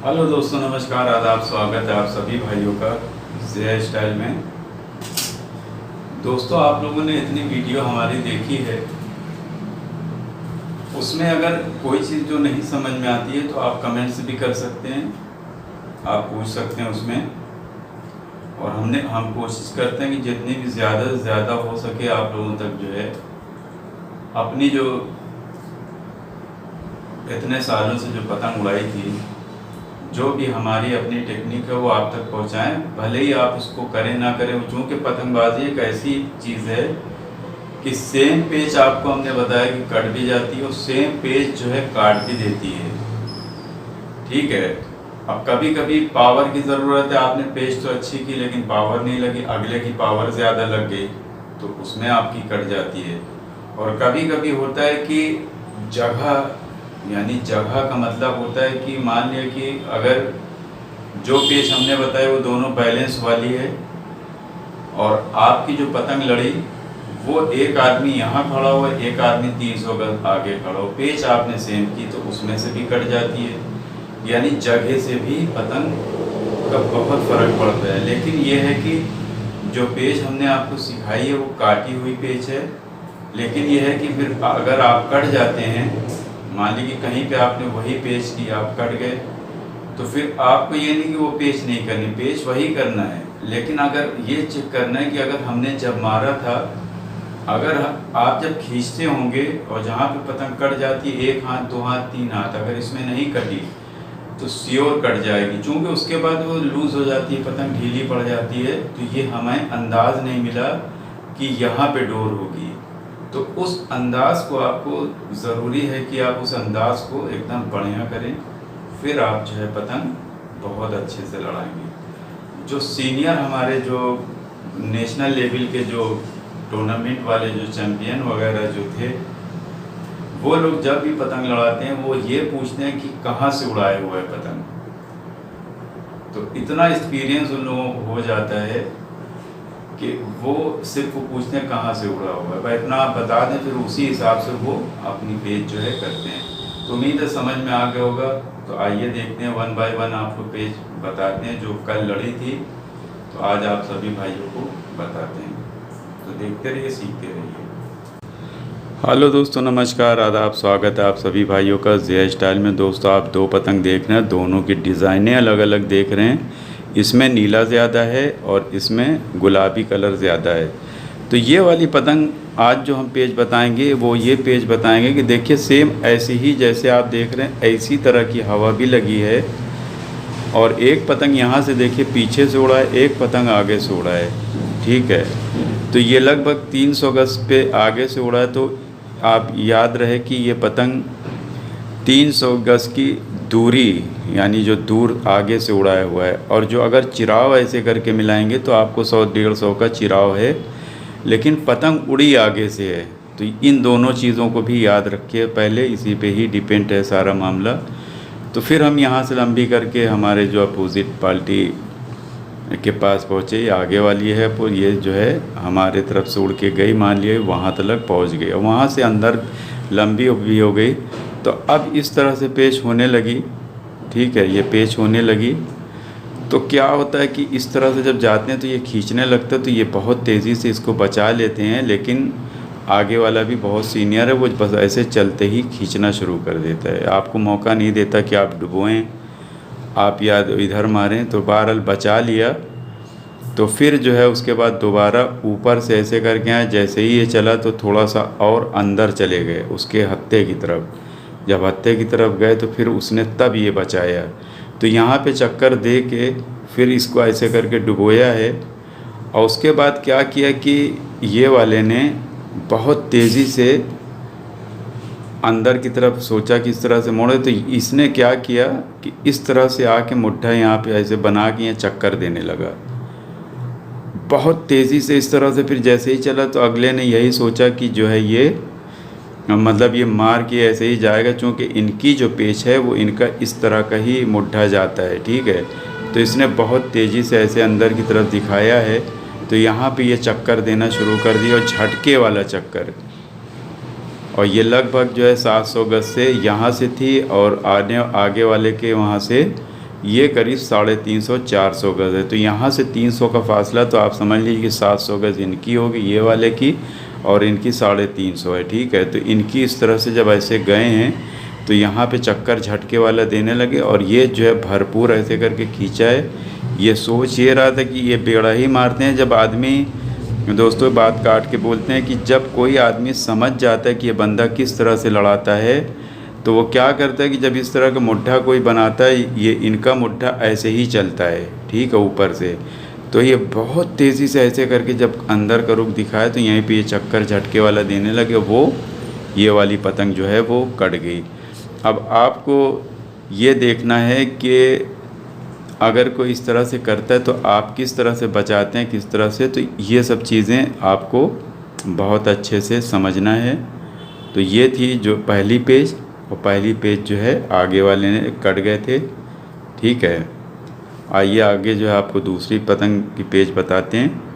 Hello दोस्तों, नमस्कार, आदाब, स्वागत है आप सभी भाइयों का ज़िया स्टाइल में। दोस्तों, आप लोगों ने इतनी वीडियो हमारी देखी है, उसमें अगर कोई चीज़ जो नहीं समझ में आती है तो आप कमेंट्स भी कर सकते हैं, आप पूछ सकते हैं उसमें। और हम कोशिश करते हैं कि जितनी भी ज़्यादा से ज़्यादा हो सके आप लोगों तक जो है अपनी जो इतने सालों से जो पतंग उड़ाई थी, जो भी हमारी अपनी टेक्निक है वो आप तक पहुंचाएं। भले ही आप उसको करें ना करें, चूँकि पतंगबाजी एक ऐसी चीज़ है कि सेम पेच आपको हमने बताया कि कट भी जाती है और सेम पेच जो है काट भी देती है। ठीक है, अब कभी कभी पावर की ज़रूरत है, आपने पेच तो अच्छी की लेकिन पावर नहीं लगी, अगले की पावर ज़्यादा लग गई तो उसमें आपकी कट जाती है। और कभी कभी होता है कि जगह, यानी जगह का मतलब होता है कि मान लिया कि अगर जो पेच हमने बताया वो दोनों बैलेंस वाली है और आपकी जो पतंग लड़ी वो एक आदमी यहाँ खड़ा हुआ, एक आदमी 300 गज आगे खड़ा हो, पेच आपने सेम की तो उसमें से भी कट जाती है। यानी जगह से भी पतंग का बहुत फ़र्क पड़ता है। लेकिन ये है कि जो पेच हमने आपको सिखाई है वो काटी हुई पेच है, लेकिन ये है कि फिर अगर आप कट जाते हैं, मान लीजिए कि कहीं पे आपने वही पेच की, आप कट गए, तो फिर आपको ये नहीं कि वो पेच नहीं करनी, पेच वही करना है। लेकिन अगर ये चेक करना है कि अगर हमने जब मारा था, अगर आप जब खींचते होंगे और जहाँ पे पतंग कट जाती है, एक हाथ, दो हाथ, तीन हाथ, अगर इसमें नहीं कटी तो श्योर कट जाएगी, चूँकि उसके बाद वो लूज़ हो जाती है, पतंग ढीली पड़ जाती है। तो ये हमें अंदाज़ नहीं मिला कि यहाँ पे डोर होगी, तो उस अंदाज़ को आपको ज़रूरी है कि आप उस अंदाज़ को एकदम बढ़िया करें, फिर आप जो है पतंग बहुत अच्छे से लड़ाएंगे। जो सीनियर हमारे जो नेशनल लेवल के जो टूर्नामेंट वाले जो चैम्पियन वगैरह जो थे, वो लोग जब भी पतंग लड़ाते हैं वो ये पूछते हैं कि कहाँ से उड़ाए हुआ है पतंग। तो इतना एक्सपीरियंस उन लोगों को हो जाता है कि वो सिर्फ वो पूछते हैं कहाँ से उड़ा हुआ है, भाई इतना आप बता दें, फिर उसी हिसाब से वो अपनी पेज जो है करते हैं। तो उम्मीद है समझ में आ गया होगा। तो आइए देखते हैं, 1 बाय 1 आपको पेज बताते हैं जो कल लड़ी थी, तो आज आप सभी भाइयों को बताते हैं। तो देखते रहिए, सीखते रहिए। हेलो दोस्तों, नमस्कार, आदाब, स्वागत है आप सभी भाइयों का ज़िया स्टाइल में। दोस्तों, आप दो पतंग देख रहे हैं, दोनों की डिज़ाइनें अलग अलग देख रहे हैं। इसमें नीला ज़्यादा है और इसमें गुलाबी कलर ज़्यादा है। तो ये वाली पतंग आज जो हम पेज बताएंगे वो ये पेज बताएंगे कि देखिए सेम ऐसी ही जैसे आप देख रहे हैं, ऐसी तरह की हवा भी लगी है। और एक पतंग यहाँ से देखिए पीछे से उड़ा है, एक पतंग आगे से उड़ा है। ठीक है, तो ये लगभग 300 गज पे आगे से उड़ा है। तो आप याद रहे कि ये पतंग 300 गज की दूरी, यानी जो दूर आगे से उड़ाया हुआ है। और जो अगर चिराव ऐसे करके मिलाएंगे तो आपको 100-150 का चिराव है, लेकिन पतंग उड़ी आगे से है। तो इन दोनों चीज़ों को भी याद रखिए, पहले इसी पे ही डिपेंड है सारा मामला। तो फिर हम यहाँ से लंबी करके हमारे जो अपोजिट पार्टी के पास पहुँचे, ये आगे वाली है, पर ये जो है हमारे तरफ से उड़ के गई, मान लिए वहाँ तक पहुँच गई और वहाँ से अंदर लंबी भी हो गई। तो अब इस तरह से पेच होने लगी। ठीक है, ये पेच होने लगी तो क्या होता है कि इस तरह से जब जाते हैं तो ये खींचने लगता है, तो ये बहुत तेज़ी से इसको बचा लेते हैं। लेकिन आगे वाला भी बहुत सीनियर है, वो बस ऐसे चलते ही खींचना शुरू कर देता है, आपको मौका नहीं देता कि आप डुबोएं, आप या इधर मारें। तो बहरहाल बचा लिया। तो फिर जो है उसके बाद दोबारा ऊपर से ऐसे करके आए, जैसे ही ये चला तो थोड़ा सा और अंदर चले गए उसके हत्थे की तरफ। जब हत्थे की तरफ गए तो फिर उसने तब ये बचाया। तो यहाँ पे चक्कर दे के फिर इसको ऐसे करके डुबोया है। और उसके बाद क्या किया कि ये वाले ने बहुत तेज़ी से अंदर की तरफ सोचा कि इस तरह से मोड़े, तो इसने क्या किया कि इस तरह से आके मुट्ठा यहाँ पे ऐसे बना के यहाँ चक्कर देने लगा बहुत तेज़ी से इस तरह से। फिर जैसे ही चला तो अगले ने यही सोचा कि जो है ये मतलब ये मार के ऐसे ही जाएगा, चूँकि इनकी जो पेच है वो इनका इस तरह का ही मुट्ठा जाता है। ठीक है, तो इसने बहुत तेज़ी से ऐसे अंदर की तरफ दिखाया है, तो यहाँ पे ये चक्कर देना शुरू कर दिया और झटके वाला चक्कर। और ये लगभग जो है 700 गज से यहाँ से थी और आगे वाले के वहाँ से ये करीब 350-400 गज़ है। तो यहाँ से 300 का फासला, तो आप समझ लीजिए कि 700 गज़ इनकी होगी, ये वाले की, और इनकी 350 है। ठीक है, तो इनकी इस तरह से जब ऐसे गए हैं तो यहाँ पे चक्कर झटके वाला देने लगे, और ये जो है भरपूर ऐसे करके खींचा है। ये सोच ये रहा था कि ये बेड़ा ही मारते हैं। जब आदमी, दोस्तों बात काट के बोलते हैं कि जब कोई आदमी समझ जाता है कि ये बंदा किस तरह से लड़ाता है, तो वो क्या करता है कि जब इस तरह का मुट्ठा कोई बनाता है, ये इनका मुट्ठा ऐसे ही चलता है, ठीक है, ऊपर से। तो ये बहुत तेज़ी से ऐसे करके जब अंदर का रुख दिखाया तो यहीं पे ये चक्कर झटके वाला देने लगे, वो ये वाली पतंग जो है वो कट गई। अब आपको ये देखना है कि अगर कोई इस तरह से करता है तो आप किस तरह से बचाते हैं, किस तरह से, तो ये सब चीज़ें आपको बहुत अच्छे से समझना है। तो ये थी जो पहली पेज, और पहली पेज जो है आगे वाले ने कट गए थे। ठीक है, आइए आगे जो है आपको दूसरी पतंग की पेज बताते हैं।